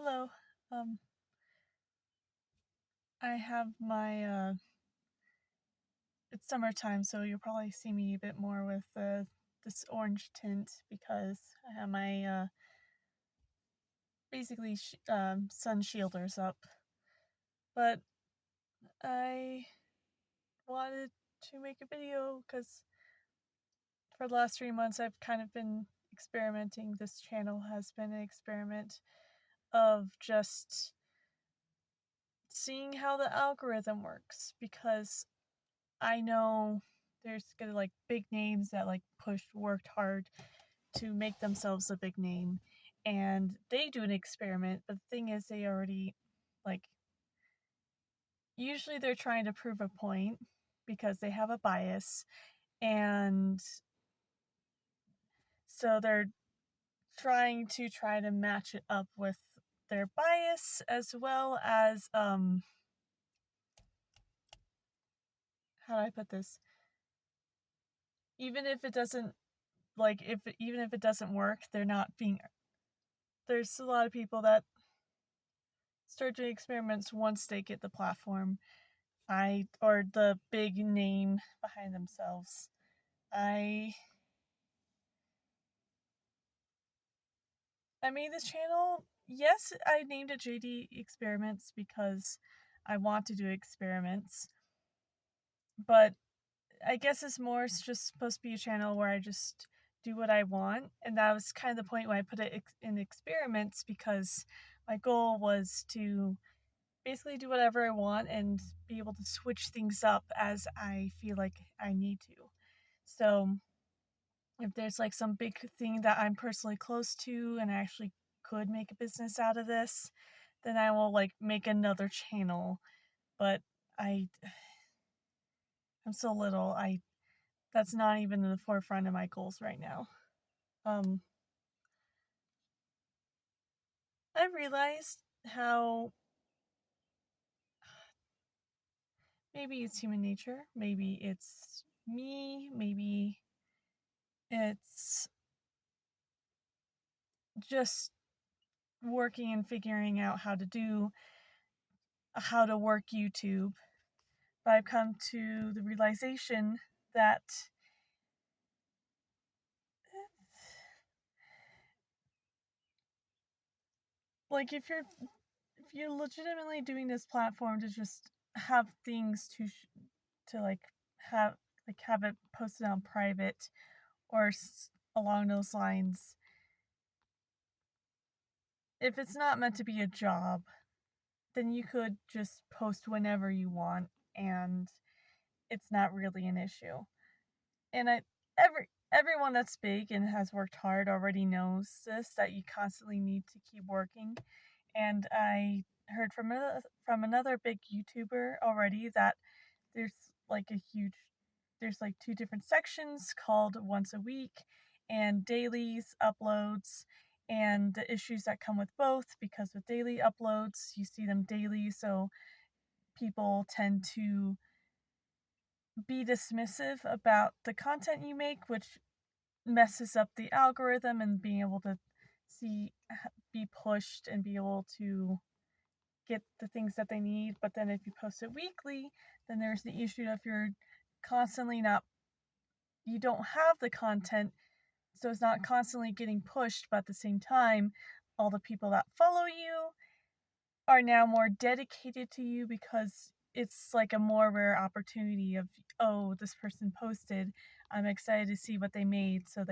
Hello. Um, I have it's summertime, so you'll probably see me a bit more with this orange tint because I have my basically sun shielders up. But I wanted to make a video because for the last 3 months I've kind of been experimenting. This channel has been an experiment of just seeing how the algorithm works because I know there's gonna big names that worked hard to make themselves a big name, and they do an experiment, but the thing is they already like usually they're trying to prove a point because they have a bias, and so they're try to match it up with their bias, as well as how do I put this? Even if it doesn't even if it doesn't work, they're not being there's a lot of people that start doing experiments once they get the platform or the big name behind themselves. I I made this channel. Yes, I named it JD Experiments because I want to do experiments, but I guess it's just supposed to be a channel where I just do what I want, and that was kind of the point when I put it in experiments, because my goal was to basically do whatever I want and be able to switch things up as I feel like I need to. So if there's some big thing that I'm personally close to and I actually could make a business out of this, then I will make another channel. But I I'm so little. I That's not even in the forefront of my goals right now. Um I realized how maybe it's human nature, maybe it's me, maybe it's just working and figuring out how to work YouTube. But I've come to the realization that if you're legitimately doing this platform to just have things to have it posted on private or along those lines, if it's not meant to be a job, then you could just post whenever you want, and it's not really an issue. And everyone that's big and has worked hard already knows this, that you constantly need to keep working. And I heard from another big YouTuber already that there's there's two different sections called once a week and dailies uploads, and the issues that come with both, because with daily uploads you see them daily, so people tend to be dismissive about the content you make, which messes up the algorithm and being able to see be pushed and be able to get the things that they need. But then if you post it weekly, then there's the issue of you're constantly not you don't have the content, so it's not constantly getting pushed, but at the same time all the people that follow you are now more dedicated to you because it's like a more rare opportunity of, oh, this person posted, I'm excited to see what they made, so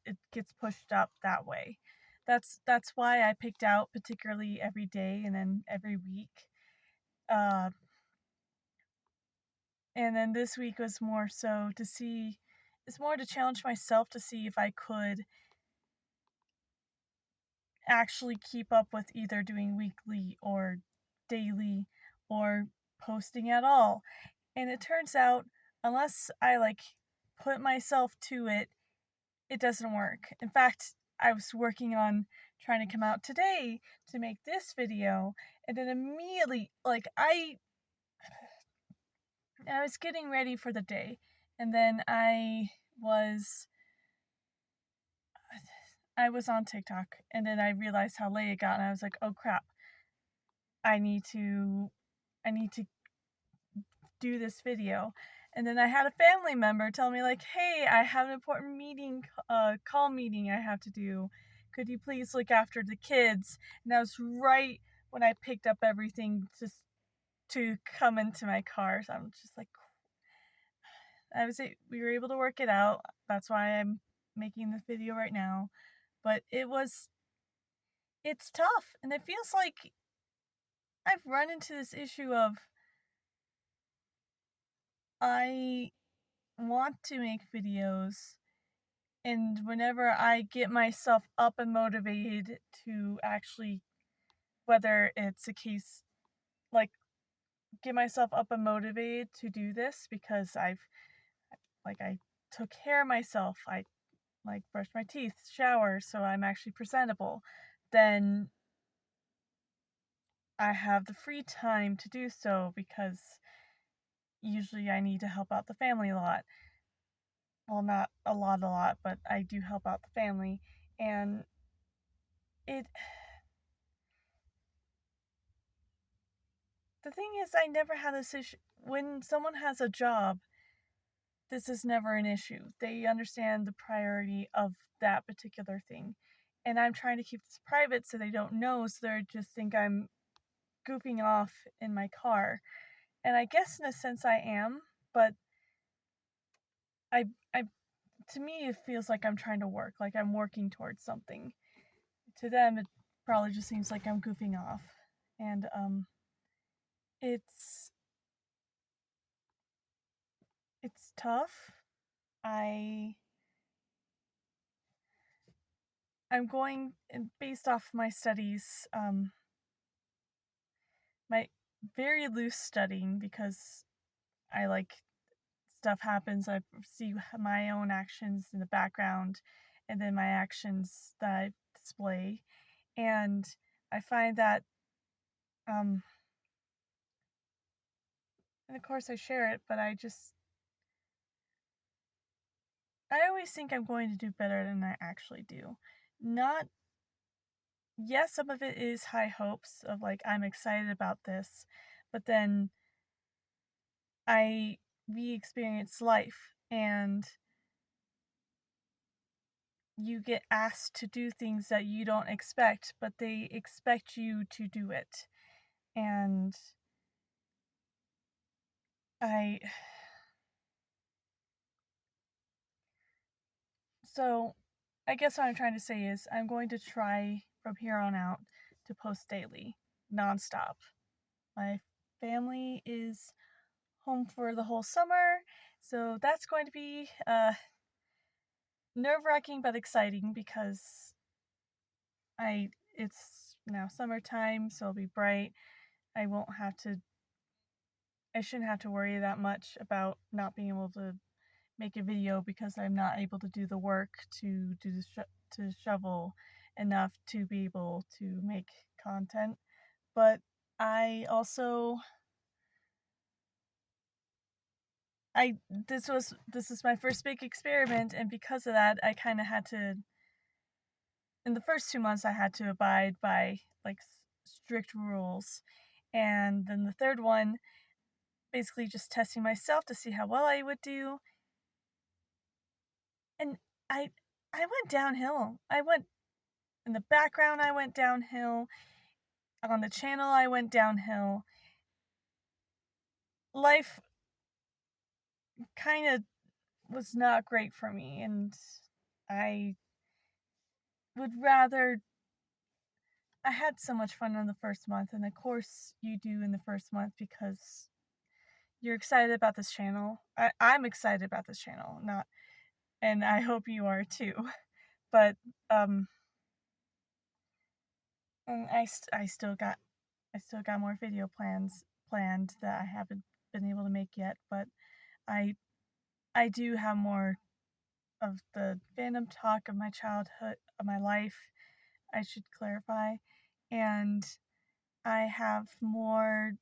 it gets pushed up that way. That's why I picked out particularly every day and then every week. Uh, and then this week was more so to see, it's more to challenge myself to see if I could actually keep up with either doing weekly or daily or posting at all. And it turns out, unless I put myself to it, it doesn't work. In fact, I was working on trying to come out today to make this video, and then immediately I was getting ready for the day, and then I was on TikTok, and then I realized how late it got, and I was like, "Oh crap, I need to I need to do this video." And then I had a family member tell me like, "Hey, I have an important call meeting I have to do. Could you please look after the kids?" And that was right when I picked up everything just to come into my car. So I'm just like, we were able to work it out. That's why I'm making this video right now. But it's tough, and it feels like I've run into this issue of I want to make videos, and whenever I get myself up and motivated to actually, whether it's a case like get myself up and motivated to do this because I took care of myself, I like brush my teeth, shower, so I'm actually presentable, then I have the free time to do so because usually I need to help out the family a lot. Well, not a lot, but I do help out the family. And it, the thing is, I never had this issue. When someone has a job, this is never an issue. They understand the priority of that particular thing. And I'm trying to keep this private so they don't know, so they just think I'm goofing off in my car. And I guess in a sense I am, but I, I, to me, it feels like I'm trying to work, like I'm working towards something. To them, it probably just seems like I'm goofing off. And, it's it's tough. I I'm going based off my studies, my very loose studying because I like stuff happens. I see my own actions in the background, and then my actions that I display, and I find that, um, and of course I share it, but I always think I'm going to do better than I actually do. Not Yes, some of it is high hopes of like I'm excited about this, but then I we experience life and you get asked to do things that you don't expect, but they expect you to do it. And I so I guess what I'm trying to say is I'm going to try from here on out to post daily, nonstop. My family is home for the whole summer, so that's going to be nerve-wracking but exciting because it's now summertime, so it'll be bright. I won't have to I shouldn't have to worry that much about not being able to make a video because I'm not able to do the work to shovel enough to be able to make content. But I also I this is my first big experiment, and because of that I kind of had to, in the first 2 months I had to abide by like strict rules, and then the third one basically just testing myself to see how well I would do. And I I went downhill. I went in the background, I went downhill. On the channel, I went downhill. Life kind of was not great for me, and I would rather. I had so much fun in the first month, and of course, you do in the first month because you're excited about this channel. I'm excited about this channel, not, and I hope you are too. But, and I still got more video planned that I haven't been able to make yet, but I I do have more of the fandom talk of my childhood, of my life, I should clarify. And I have more.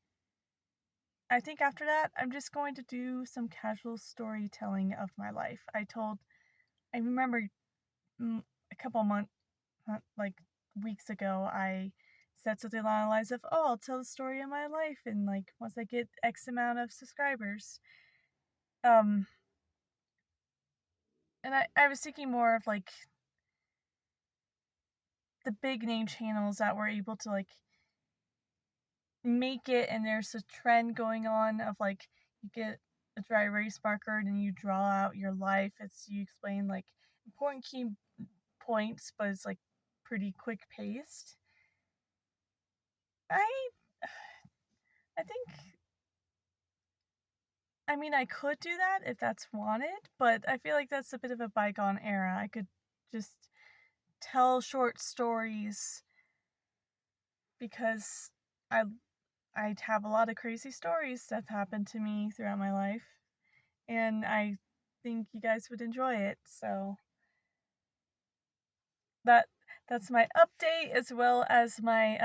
I think after that, I'm just going to do some casual storytelling of my life. I remember a couple months, like weeks ago, I said something along the lines of, "Oh, I'll tell the story of my life, and like once I get X amount of subscribers." Um, and I was thinking more of like the big name channels that were able to like make it, and there's a trend going on of like you get a dry erase marker and you draw out your life. You explain like important key points, but it's like pretty quick paced. I I think I mean I could do that if that's wanted, but I feel like that's a bit of a bygone era. I could just tell short stories because I I'd have a lot of crazy stories that have happened to me throughout my life, and I think you guys would enjoy it. So that that's my update as well as my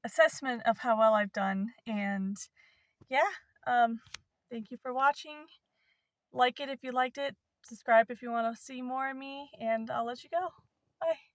assessment of how well I've done. And yeah, thank you for watching. Like it if you liked it. Subscribe if you want to see more of me, and I'll let you go. Bye.